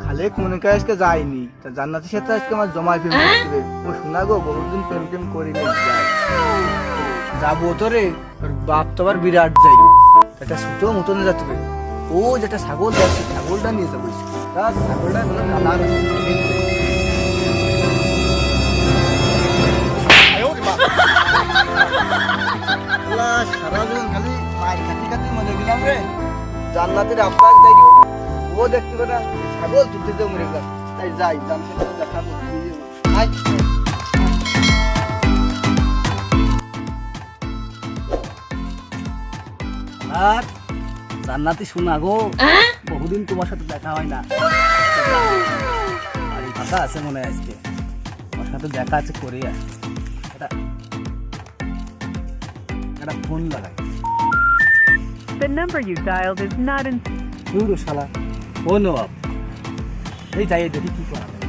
খালেক মনে করে আজকে যায়নি, তা জান্নাতের সাথে আজকে আমার জমায় প্রেম করতে। ও শোনা গো, বহুদিন প্রেম টেম করি যাবো তো রে। বাপ তো আবার বিরাট যাই, একটা ছোট মতনে যাচ্ছে। ও যেটা ছাগল যাচ্ছে, ছাগলটা নিয়ে যাবো। ছাগলটা কালার সারা জীবন খালি মায়ের খাতি খাতি মনে গেলাম রে। জান্নাতের আব্বাস যাই, ও দেখতে পারে ছাগল তুলতে যাও মরে গেলাম। তাই যাই জান্নাতের দেখাবো। আর জান্নাতি শোনা গো, বহুদিন তোমার সাথে দেখা হয় না। বাড়ি ফাঁকা আছে মনে হয় আজকে, তোমার সাথে দেখা আছে করে একটা ফোন লাগাই। The number you dialed is not in. শালা ও নবাব, এই যাই দেখি কি করা যায়।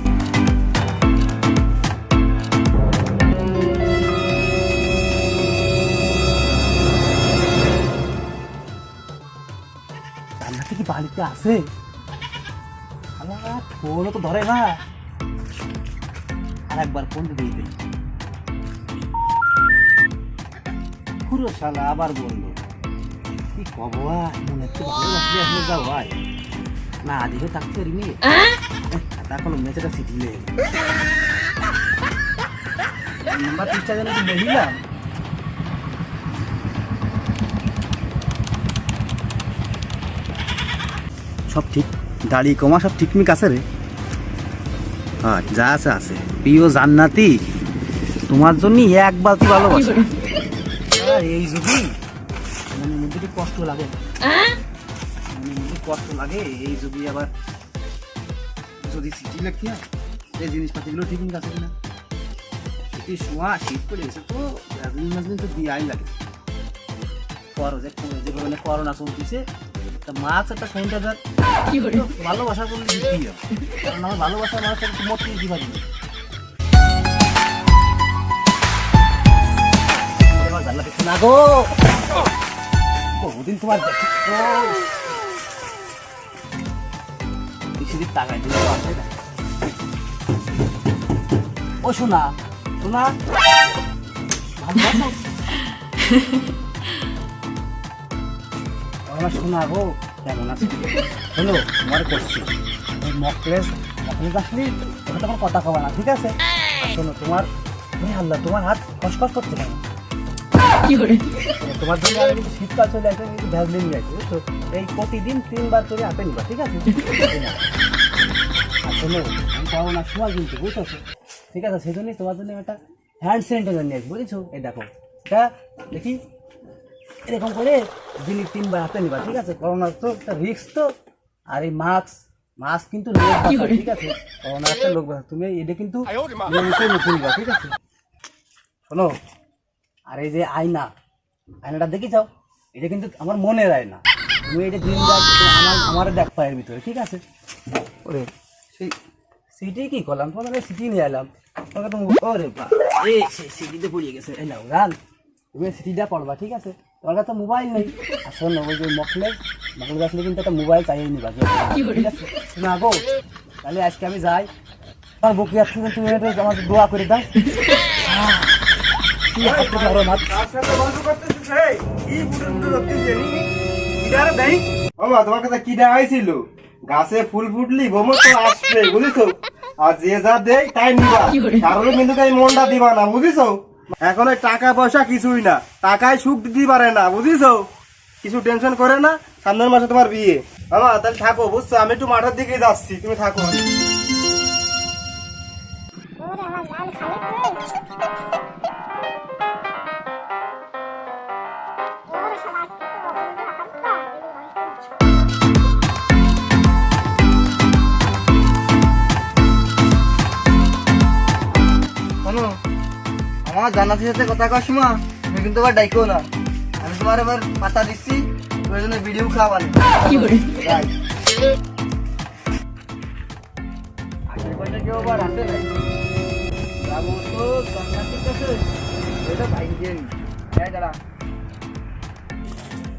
জান্নাতি কি বাড়িতে আছে? ফোনও তো ধরে না। আর একবার ফোন দিয়ে দিই। পুরো শালা আবার বললো কি কব, মনে একটু ভালোবাসলে এখন যাও ভাই না দিকে থাকতে পারিনি। এখন মেয়েটা সিটি নেই, নাম্বার ঠিকঠাক যেন দেখলাম। সব ঠিক, দাড়ি কমা সব ঠিকমিক আছে রে। হ্যাঁ যা আছে আছে। প্রিয় জান্নাতি, তোমার জন্য এক বালতি ভালোবাসা। এই যদি মনের মধ্যে একটু কষ্ট লাগে, মনের মধ্যে কষ্ট লাগে। এই যদি আবার যদি সিটি লেখি না, এই জিনিসপাতিগুলো ঠিকমিক আছে কিনা। শীতের সময় শীত পড়ে গেছে তো, ব্রাজিল তো দিয়ে আইন লাগে। যেভাবে করোনা চলতেছে, মাছ একটা স্যানিটাইজার ভালোবাসা করলে দিতেই হবে, কারণ আমার ভালোবাসা মানুষের মরতে দিতে পারি না। না গো, বহুদিন তোমার বেশিদিন টাকায় দিতে পারবে না। ও শোনা শোনা, আমার শোনা গো কেমন আছে? হলো তোমার করছি মকলেস আসলি ওটা তোমার কথা কবা না, ঠিক আছে? শোনো তোমার আল্লাহ, তোমার হাত খসখস করছে কেন? তোমার জন্য আমি কিন্তু শীতকাল চলে আসবে, কিন্তু ভ্যাসলিন নিয়ে আসবে, বুঝছো? এই প্রতিদিন 3 বার করে হাতে নিবা, ঠিক আছে? আর শোনো আমি পাবো না সময় কিন্তু, বুঝছো? ঠিক আছে, সেই জন্যই তোমার জন্য একটা হ্যান্ড স্যানিটাইজার নিয়ে আসবো, বুঝেছো? এই দেখো এটা দেখি, এরকম করে দিনে 3 বার হাতে নিবা, ঠিক আছে? করোনার তো একটা রিস্ক তো। আর এই মাস্ক কিন্তু লোক বাঁচায়, ঠিক আছে? করোনার একটা লোক বাঁচায়, তুমি এটা কিন্তু নতুন নিবা, ঠিক আছে? শোনো, আর এই যে আয়নাটা দেখি যাও, এটা কিন্তু আমার মনের আয়না। তুমি এটা দিন আমার দেখ পায়ের ভিতরে, ঠিক আছে? ওরে সেই সিটি কি করলাম, তোমার সিটি নিয়ে এলাম। ওরে বা এই সিটিতে পড়িয়ে গেছে। এই নাও গান, তুমি সিটিটা পড়বা, ঠিক আছে? তোমার কাছে মোবাইল নেই। আর শোনো, ওই যে মকলেস আসলে কিন্তু একটা মোবাইল চাইয়ে নিবা, ঠিক আছে? না গো, তাহলে আজকে আমি যাই। আমার বকিয়ার থেকে তুমি আমাকে দোয়া করে দাও। তোমার কাছে কি দেখাইছিল? গাছে ফুল ফুটলি ভ্রমণ তো আসবে, বুঝেছো? আর যে যা দেয় তাই নিবা, কারণে কিন্তু তাই মনটা দিবা না, বুঝেছো? এখন টাকা পয়সা কিছুই না, টাকায় সুখ দিতে পারে না, বুঝেছো? কিছু টেনশন করে না, সামনের মাসে তোমার বিয়ে। মামা তাহলে থাকো, বুঝছো? আমি একটু মাঠের দিকে যাচ্ছি, তুমি থাকো। আমার জান্নাতের সাথে কথা কর সময় তুমি কিন্তু আবার ডাইকো না, আমি তোমার এবার পাতা দিচ্ছি, ওই জন্য ভিডিও খাওয়ানি। আশের পয়সা কেউ আবার আসে নাই, যাবো তো জান্নাতের কাছে, এটা বাইক দিয়ে নি। দাঁড়া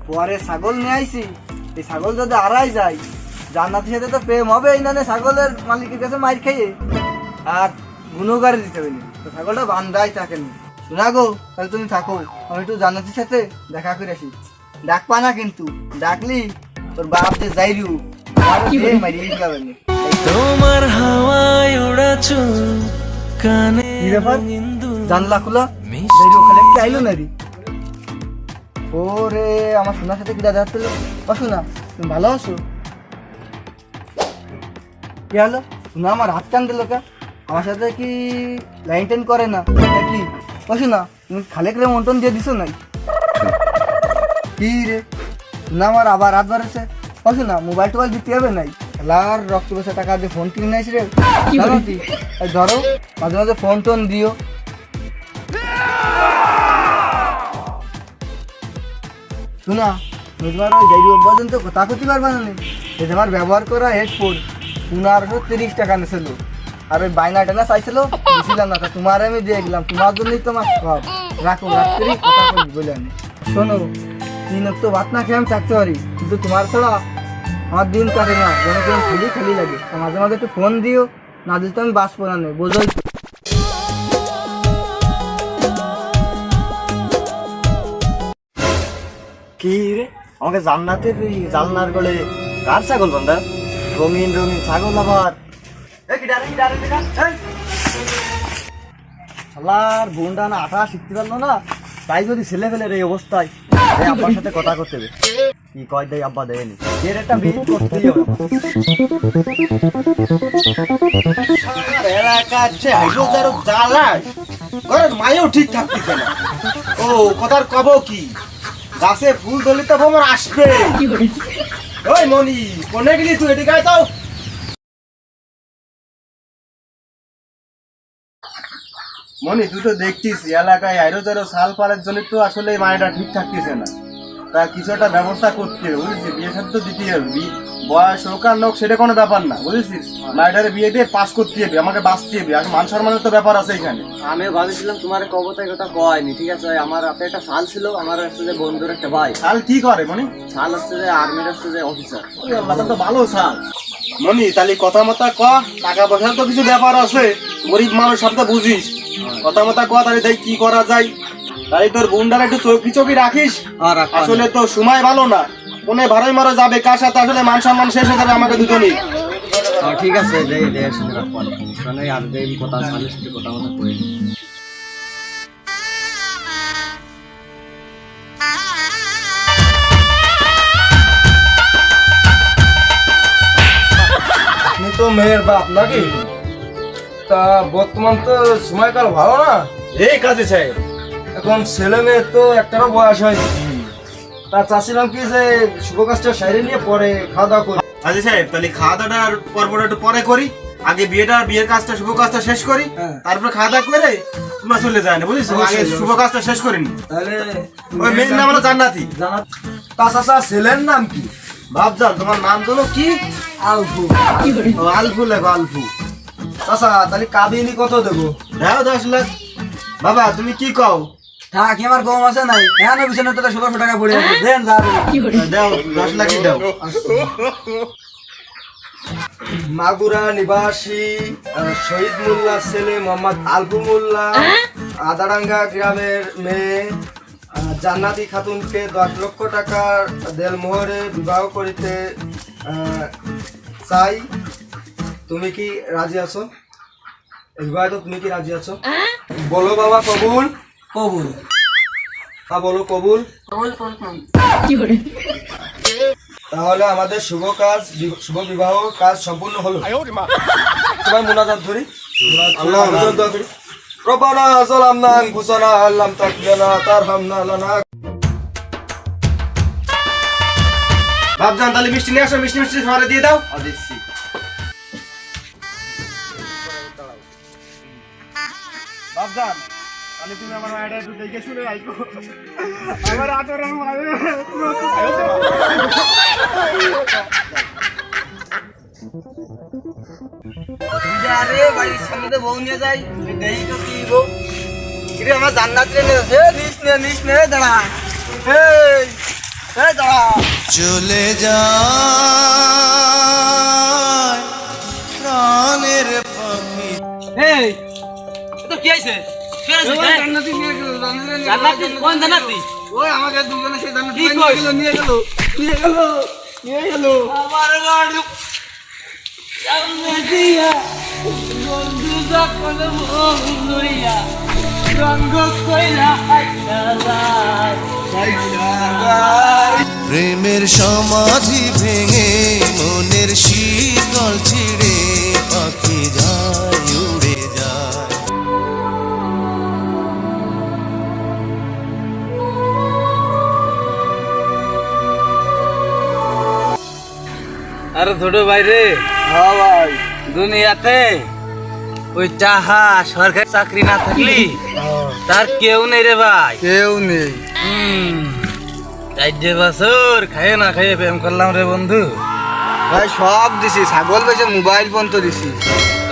পরে ছাগল নিয়ে আইছি, এই ছাগল যদি আড়াই যায়, জান্নাতের সাথে তো প্রেম হবে এই না ছাগলের মালিকের কাছে মাইর খেয়ে, আর গুণগারে দিতে হবে না, তো ছাগলটা বান্ধাই থাকেনি। শোনা গো, তাহলে তুমি থাকো, আমি একটু জান্নাতের সাথে দেখা করে আসি। ডাকপা না কিন্তু, ডাকলি তোর বাপ যে যাইরু মারিয়ে দিলাম। তোমার হাওয়ায় ওড়া চুল কানে কি ব্যাপার, জানলা খোলা, যাইরু খালি কি আইলো না রে? ওরে আমার সোনার সাথে কি দাদা হাত পেলো? ও শোনা, তুমি ভালো আছো? কি হলো, শোনা আমার হাত টান দিল কা? আমার সাথে কি লাইন টেন করে না কি? ও শোনা, তুমি খালে করে মন্টন দিয়ে দিছো নাই? কি রে না, আমার আবার রাত বাড়েছে। ও শোনা, মোবাইল টোবাইল দিতে হবে নাই? খেলার রক্ত বসে টাকা দিয়ে ফোন কিনে নাইস রে, জানো কি? এই ধরো, মাঝে মাঝে ফোন টোন দিও। শোনা, তোমার ওই গাড়ি পর্যন্ত কথা করতে পারবা না, এই তোমার ব্যবহার করা হেডফোন 1530 টাকা নিয়েছিল, আর ওই বাইনাটা না চাইছিল, দিছিলাম না, তা তোমার আমি দিয়ে গেলাম, তোমার জন্যই তোমার সব। রাখো, রাত্রি কথা বলি বলে আমি। শোনো, 3 অক্ত ভাত না খেয়ে আমি থাকতে পারি, কিন্তু তোমার ছাড়া আমার দিন কাটে না, যেন কেমন খালি খালি লাগে। তা মাঝে মাঝে একটু ফোন দিও, না দিলে তো আমি বাঁচবো না, নেই বোঝোই তো। কি রে, আমাকে জান্নাতের এই জালনার গলে কার ছাগল বান্ধা? রঙিন রঙিন ছাগল আবার। শালার বোনটা না আঠা শিখতে পারলো না, তাই যদি ছেলে ফেলের এই অবস্থায়, এই আব্বার সাথে কথা করতে হবে। কি কয় দেয় আব্বা দেয়নি, এর একটা বিহিত করতেই হবে। এলাকার যে হাইড্রোজারও জ্বালায়, ঘরের মায়েও ঠিক থাকতেছে না। ও কথার কব কি, গাছে ফুল ধরলে তো ভ্রমণ আসবে। ওই মনি, কোনে গেলি তুই? এদিকে আয় তো। মনি, তুই তো দেখছিস এলাকায় আইরোজারও সাল পালের জন্য তো আসলে এই মায়েরা ঠিক থাকতেছে না। তা কিছু একটা ব্যবস্থা করতে হবে, বুঝেছিস? বিয়ে সাথে তো দিতে হবে, বয়স হোক আর নোক সেটা কোনো ব্যাপার না, বুঝেছিস? মায়েরারে বিয়ে দিয়ে পাস করতে হবে, আমাকে বাঁচতে হবে, আর মান সম্মানের তো ব্যাপার আছে এখানে। আমি ভাবছিলাম তোমার কবতায় কথা কয়নি, ঠিক আছে? আমার হাতে একটা শাল ছিল, আমার হচ্ছে যে বন্ধুর একটা ভাই। সাল কি করে মনি? শাল হচ্ছে যে আর্মির হচ্ছে যে অফিসার। ওই আল্লাহ, তো ভালো সাল। মনি, তাহলে কথা মতো ক, টাকা পয়সার তো কিছু ব্যাপার আছে, গরিব মানুষ সব তো বুঝিস। কথা মতো ক, তাহলে তাই কি করা যায়? তাই তোর বোনটার একটু চৌকি চৌকি রাখিস। আসলে তো সময় ভালো না, কোনে ভাড়াই মারা যাবে, কার সাথে আসলে মান সম্মান শেষ হয়ে যাবে আমাকে দুজনই। ঠিক আছে, সমস্যা নেই, আর কথা শালের সাথে কথা কথা কই। আপনি তো মেয়ের বাপ নাকি? তা বর্তমান তো সময়কাল ভালো না, এই কাজে সাহেব, এখন ছেলে মেয়ের তো একটারও বয়স হয়নি। তা চাচ্ছিলাম কি যে শুভ কাজটা সেরে নিয়ে পরে খাওয়া দাওয়া করি। কাজী সাহেব, তাহলে খাওয়া দাওয়াটার পর্বটা একটু পরে করি, আগে বিয়ের কাজটা, শুভ কাজটা শেষ করি, তারপরে খাওয়া দাওয়া করে তোমরা চলে যায় না, বুঝেছো? আগে শুভ কাজটা শেষ করিনি। তাহলে ওই মেয়ের নাম হলো জান্নাতি। তা চাচা ছেলের নাম কি? ভাবজান, তোমার নাম হলো কি? আলফু। ও, আলফু লেখো, আলফু। চাচা তাহলে কাবিনী কত দেবো? দাও 10 লাখ। বাবা তুমি কি কও? থাক, আমার গম আছে নাই, এখানে বিছানা তো 1600 টাকা পড়ে আছে, দেন যাবে। দাও 10 লাখই দাও। মাগুরা নিবাসী শহীদ মোল্লার ছেলে মোহাম্মদ আলফু মোল্লা, আদারাঙ্গা গ্রামের মেয়ে জান্নাতি খাতুনকে 10 লক্ষ টাকার দেলমোহরে বিবাহ করিতে চাই। তুমি কি রাজি আছো? বিবাহিত তুমি কি রাজি আছো? বলো বাবা, কবুল? কবুল। হ্যাঁ বলো, কবুল। তাহলে আমাদের শুভ বিবাহ কাজ সম্পূর্ণ হলো। সবাই মুনাজাত ধরি। আল্লাহ দোয়া করি। রব্বানা যালামনা আনফুসানা আল্লাম তাগফিরনা তারহামনা লানা। ভাবজান, তাহলে মিষ্টি নিয়ে আসো, মিষ্টি মিষ্টি সবারে দিয়ে দাও। দিচ্ছি। ভাবজান, তাহলে তুমি আমার মায়েরা একটু দেখে শুনে আইকো। আমার আতর আরে বাড়ির সামনে তো বউ নিয়ে যাই, দেই তো কি বউ। কিরে আমার জান্নাত রে নিস নে, নিস নে দাঁড়া। এই এই দাঁড়া চলে যায় প্রাণের পাখি। এই তো কি হইছে কি হইছে জান্নাতি নিয়ে গেল জান্নাতি কোন জান্নাতি ওই আমাকে দুজনে সেই জান্নাতি কি কইছ? নিয়ে গেল আমার বাড়ি জান্নাতিয়া বন্ধু যখন বন্ধুরিয়া রঙ্গ কইরা প্রেমের সমাধি ভেঙে মনের শীতল ছিড়ে পাখি যায় উড়ে যায়। আরে ছোট ভাই রে, হ্যাঁ ভাই দুনিয়াতে ওই চাহা সরকারি চাকরি না থাকলি তার কেউ নেই রে ভাই। কেউ নেই 4 বছর খাইয়ে না খাইয়ে প্রেম করলাম রে বন্ধু। ভাই সব দিছি ছাগল বেচে মোবাইল ফোন তো দিছি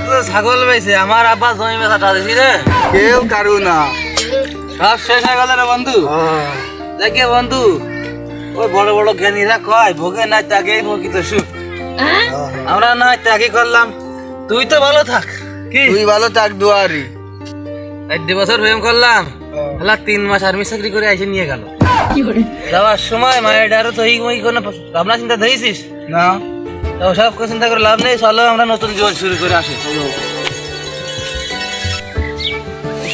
তো ছাগল বেছে আমার আব্বা জমি বেচাটা দিছি রে, কেউ কারু না সব শেষ হয়ে গেল রে বন্ধু। দেখে বন্ধু ওই বড় বড় জ্ঞানীরা কয় ভোগে নাই তাকেই প্রকৃত সুখ। আমরা নাই তাকে করলাম, তুই তো ভালো থাক। কি তুই ভালো থাক দুয়ারি 4 বছর প্রেম করলাম, 3 মাস আর্মি চাকরি করে এসে নিয়ে গেল। যাওয়ার সময় মায়ের ডারও তো এই কোনো ভাবনা চিন্তা ধরেছিস না তো সব চিন্তা করে লাভ নেই, চলো আমরা নতুন জীবন শুরু করে আসি।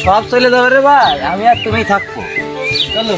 সব চলে যাবে রে ভাই, আমি আর তুমি থাকবো, চলো।